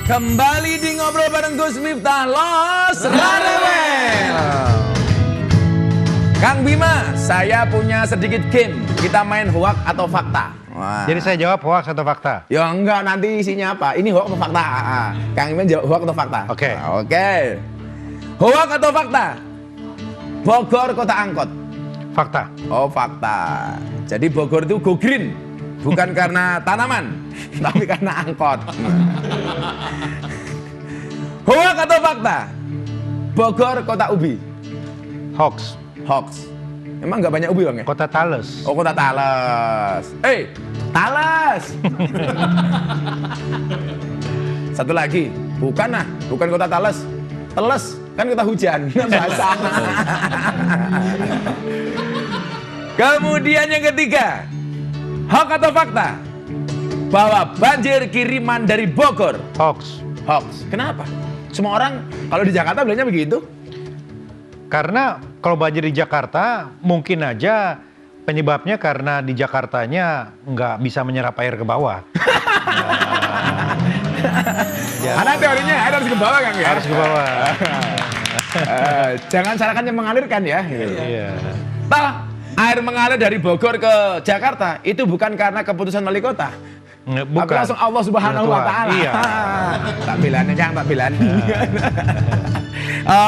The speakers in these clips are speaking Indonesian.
Kembali di Ngobrol bareng Gus Miftah Los Rarevel. Kang Bima, saya punya sedikit game. Kita main hoak atau fakta. Wah. Jadi saya jawab hoax atau fakta? Ya enggak, nanti isinya apa? Ini hoak atau fakta? Kang Bima jawab hoak atau fakta? Oke. Oke. Hoak atau fakta? Bogor kota angkot. Fakta. Oh, fakta. Jadi Bogor itu go green. Bukan karena tanaman, tapi karena angkot. Hoak atau fakta? Bogor kota ubi. Hoax. Hoax. Emang nggak banyak ubi bang ya? Kota Tales. Oh, kota Tales. Tales. Satu lagi, bukan kota Tales. Teles, kan kota hujan. Basah. Kemudian yang ketiga, hoax atau fakta? Bahwa banjir kiriman dari Bogor. Hoax. Hoax. Kenapa? Semua orang kalau di Jakarta bilangnya begitu. Karena kalau banjir di Jakarta mungkin aja penyebabnya karena di Jakartanya nggak bisa menyerap air ke bawah. Karena teorinya air harus ke bawah kan ya? Harus ke bawah. Jangan salahkan yang mengalirkan ya. Iya. Toh, air mengalir dari Bogor ke Jakarta itu bukan karena keputusan wali kota. Tapi Bukan. langsung Allah Subhanahu wa Ta'ala. Iya. Takbilannya Kang, takbilan.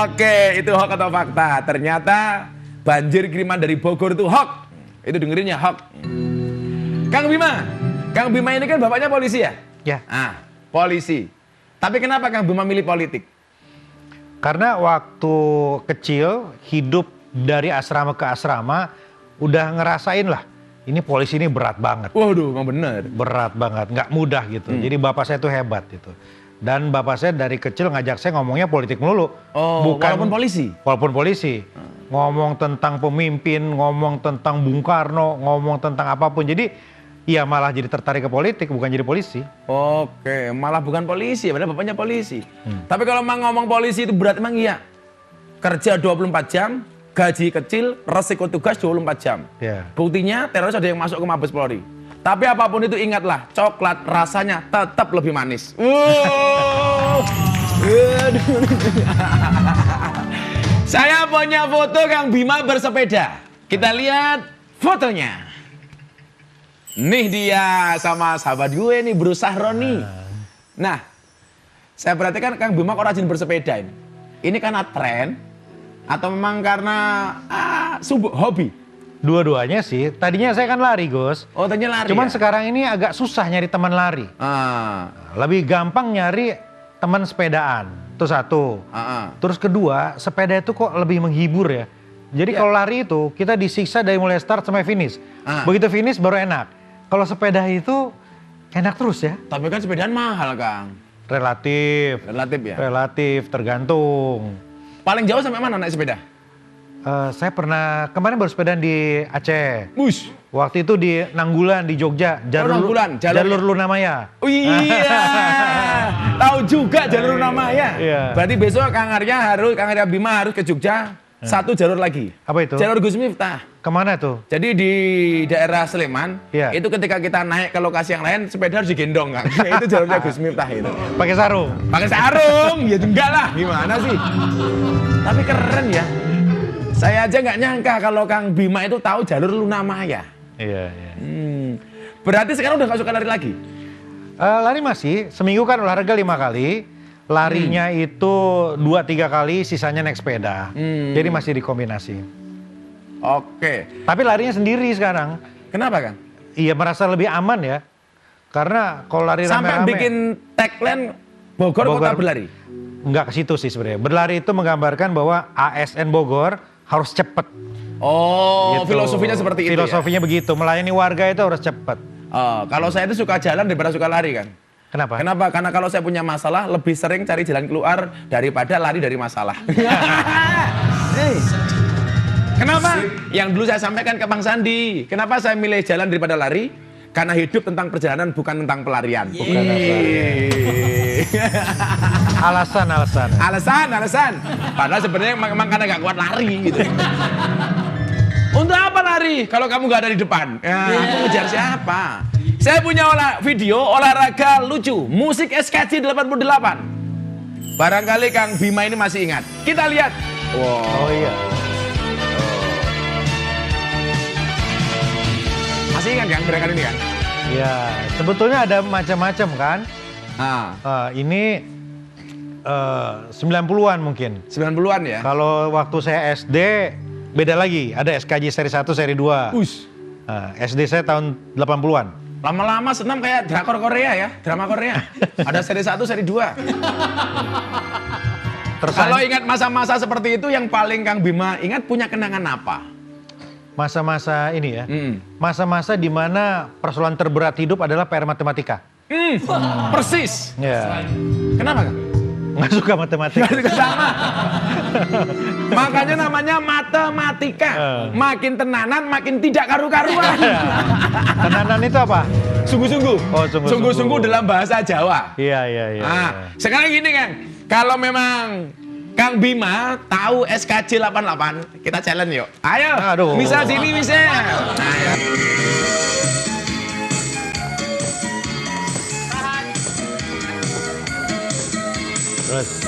Oke, itu hoax atau fakta? Ternyata banjir kiriman dari Bogor itu hoax. Itu dengerinnya hoax. Kang Bima ini kan bapaknya polisi ya? Ya. Polisi. Tapi kenapa Kang Bima milih politik? Karena waktu kecil hidup dari asrama ke asrama udah ngerasain lah. Ini polisi ini berat banget. Waduh, emang bener. Berat banget, nggak mudah gitu. Jadi bapak saya tuh hebat gitu. Dan bapak saya dari kecil ngajak saya ngomongnya politik melulu. Oh, walaupun polisi? Walaupun polisi. Ngomong tentang pemimpin, ngomong tentang Bung Karno, ngomong tentang apapun. Jadi ya malah jadi tertarik ke politik, bukan jadi polisi. Oke, malah bukan polisi, padahal bapaknya polisi. Tapi kalau emang ngomong polisi itu berat emang iya. Kerja 24 jam, gaji kecil, resiko tugas 24 jam. Ya. Buktinya teroris ada yang masuk ke Mabes Polri. Tapi apapun itu ingatlah, coklat rasanya tetap lebih manis. Saya punya foto Kang Bima bersepeda. Kita lihat fotonya. Nih dia sama sahabat gue nih, Bro Sahroni. Nah, saya perhatikan Kang Bima kok rajin bersepeda ini. Ini karena tren atau memang karena hobi? Dua-duanya sih. Tadinya saya kan lari, Gus. Oh, tadinya lari. Cuman ya? sekarang ini agak susah nyari teman lari. Lebih gampang nyari teman sepedaan. Itu satu. Terus kedua, sepeda itu kok lebih menghibur ya. Jadi kalau lari itu kita disiksa dari mulai start sampai finish. Begitu finish baru enak. Kalau sepeda itu enak terus ya. Tapi kan sepedaan mahal, Kang. Relatif. Relatif ya? Relatif, tergantung. Paling jauh sampai mana naik sepeda? Saya pernah kemarin baru sepedaan di Aceh. Bus. Waktu itu di Nanggulan di Jogja. Nanggulan, jalur Lunamaya. Oh iya. Tahu juga jalur Lunamaya. Iya. Berarti besok Kang Arya Bima harus ke Jogja. Satu jalur lagi. Apa itu? Jalur Gus Miftah. Kemana tuh? Jadi di daerah Sleman, Iya. itu ketika kita naik ke lokasi yang lain, sepeda harus digendong, Kang. Itu jalurnya Gus Miftah itu. Pakai sarung. Pakai sarung, ya enggak lah, gimana sih? Tapi keren ya. Saya aja nggak nyangka kalau Kang Bima itu tahu jalur Lunamaya. Iya. Berarti sekarang udah nggak suka lari lagi? Lari masih, seminggu kan olahraga 5 kali. Larinya itu 2-3 kali, sisanya naik sepeda. Jadi masih dikombinasi. Oke. Tapi larinya sendiri sekarang. Kenapa, Kang? Iya, merasa lebih aman ya. Karena kalau lari Sampai rame-rame. bikin tagline Bogor kota berlari. Enggak ke situ sih sebenarnya. Berlari itu menggambarkan bahwa ASN Bogor harus cepet. Oh, Gitu. filosofinya seperti itu. Filosofinya begitu, melayani warga itu harus cepet. Kalau saya itu suka jalan daripada suka lari, kan. Kenapa? Kenapa? Karena kalau saya punya masalah, lebih sering cari jalan keluar daripada lari dari masalah. Kenapa? Yang dulu saya sampaikan ke Bang Sandi. Kenapa saya milih jalan daripada lari? Karena hidup tentang perjalanan, bukan tentang pelarian. Alasan. Padahal sebenarnya memang karena gak kuat lari gitu. Untuk apa lari kalau kamu gak ada di depan? Ya, aku ngejar siapa? Saya punya video olahraga lucu, musik SKJ 88. Barangkali Kang Bima ini masih ingat. Kita lihat. Oh iya. Masih ingat kan gerakan ini kan? Ya, sebetulnya ada macam-macam kan. Ini 90-an mungkin. 90-an ya? Kalau waktu saya SD beda lagi, ada SKJ seri 1, seri 2. SD saya tahun 80-an. Lama-lama senam kayak drakor Korea ya, drama Korea. Ada seri 1, seri 2. Kalau ingat masa-masa seperti itu yang paling Kang Bima ingat punya kenangan apa? Masa-masa ini ya, masa-masa di mana persoalan terberat hidup adalah PR matematika. Persis. Ya. Kenapa Kang? Nggak suka matematika. Nggak suka sama. Makanya namanya matematika. Makin tenanan, makin tidak karu-karuan. Tenanan itu apa? Sungguh-sungguh. Oh, sungguh-sungguh. Sungguh-sungguh dalam bahasa Jawa. Iya. Sekarang gini Kang, kalau memang Kang Bima tahu SKJ 88, kita challenge yuk. Ayo, Aduh. misal sini misal. Ayo. Terus.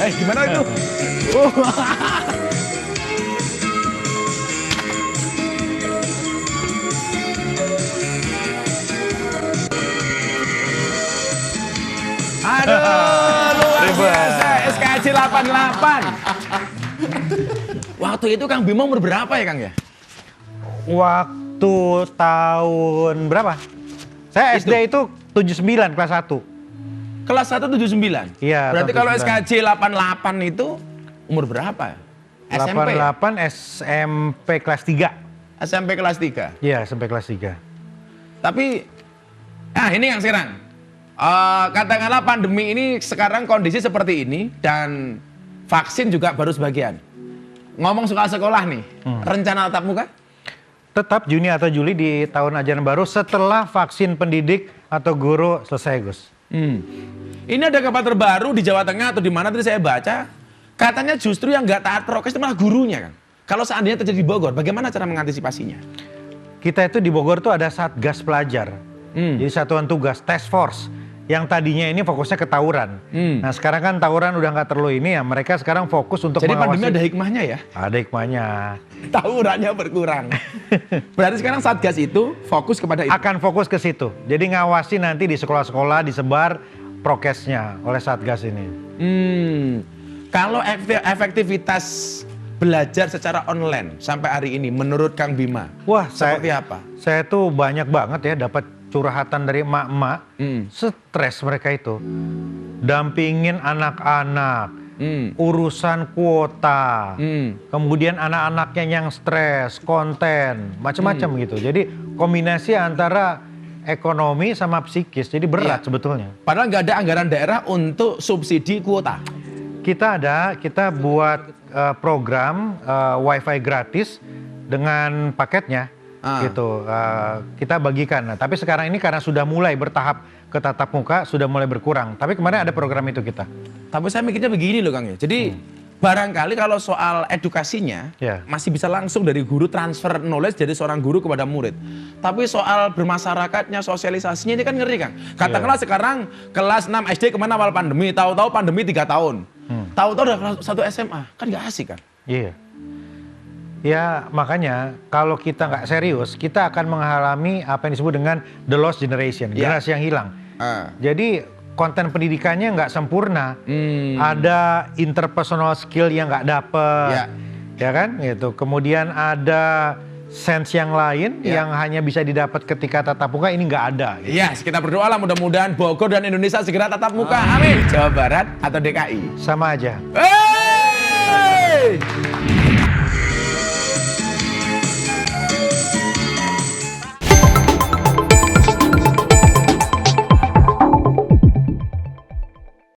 Gimana itu? Aduh, luar biasa SKJ 88. Waktu itu Kang Bima umur berapa ya Kang ya? Waktu tahun berapa? Saya SD itu 79 kelas 1. Kelas 1 79? Iya. Berarti kalau 79. SKJ 88 itu umur berapa? SMP? 88 SMP kelas 3. SMP kelas 3? Iya, SMP kelas 3. Tapi, ini yang sekarang. Katakanlah pandemi ini sekarang kondisi seperti ini dan vaksin juga baru sebagian. Ngomong soal sekolah nih, rencana tatap muka? Tetap Juni atau Juli di tahun ajaran baru setelah vaksin pendidik atau guru selesai, Gus. Ini ada kabar terbaru di Jawa Tengah atau di mana tadi saya baca, katanya justru yang nggak taat prokes itu malah gurunya kan. Kalau seandainya terjadi di Bogor, bagaimana cara mengantisipasinya? Kita itu di Bogor tuh ada Satgas Pelajar. Jadi satuan tugas, task force. Yang tadinya ini fokusnya ke tawuran. Nah sekarang kan tawuran udah nggak perlu ini ya, mereka sekarang fokus untuk Jadi mengawasi. pandemi ada hikmahnya ya? Ada hikmahnya. Tawurannya berkurang. Berarti sekarang Satgas itu fokus kepada itu? Akan fokus ke situ. Jadi ngawasi nanti di sekolah-sekolah disebar prokesnya oleh Satgas ini. Kalau efektivitas belajar secara online sampai hari ini menurut Kang Bima, seperti apa? Saya tuh banyak banget ya dapat curhatan dari emak-emak, stres mereka itu. Dampingin anak-anak, urusan kuota, kemudian anak-anaknya yang stres, konten, macam-macam gitu. Jadi kombinasi antara ekonomi sama psikis, jadi berat sebetulnya. Padahal nggak ada anggaran daerah untuk subsidi kuota. Kita buat program wifi gratis dengan paketnya. Gitu, kita bagikan. Nah, tapi sekarang ini karena sudah mulai bertahap ke tatap muka, sudah mulai berkurang. Tapi kemarin ada program itu kita. Tapi saya mikirnya begini loh Kang ya. Jadi barangkali kalau soal edukasinya masih bisa langsung dari guru transfer knowledge dari seorang guru kepada murid. Tapi soal bermasyarakatnya, sosialisasinya ini kan ngeri Kang. Katakanlah sekarang kelas 6 SD kemana awal pandemi, tahu-tahu pandemi 3 tahun. Tahu-tahu udah kelas 1 SMA, kan nggak asik kan? Iya. Ya makanya kalau kita nggak serius, kita akan mengalami apa yang disebut dengan the lost generation, generasi yang hilang. Jadi konten pendidikannya nggak sempurna, ada interpersonal skill yang nggak dapet, ya kan? Gitu. Kemudian ada sense yang lain yang hanya bisa didapat ketika tatap muka, ini nggak ada. Gitu. Yes, kita berdoalah mudah-mudahan Bogor dan Indonesia segera tatap muka. Amin. Jawa Barat atau DKI? Sama aja. Hey!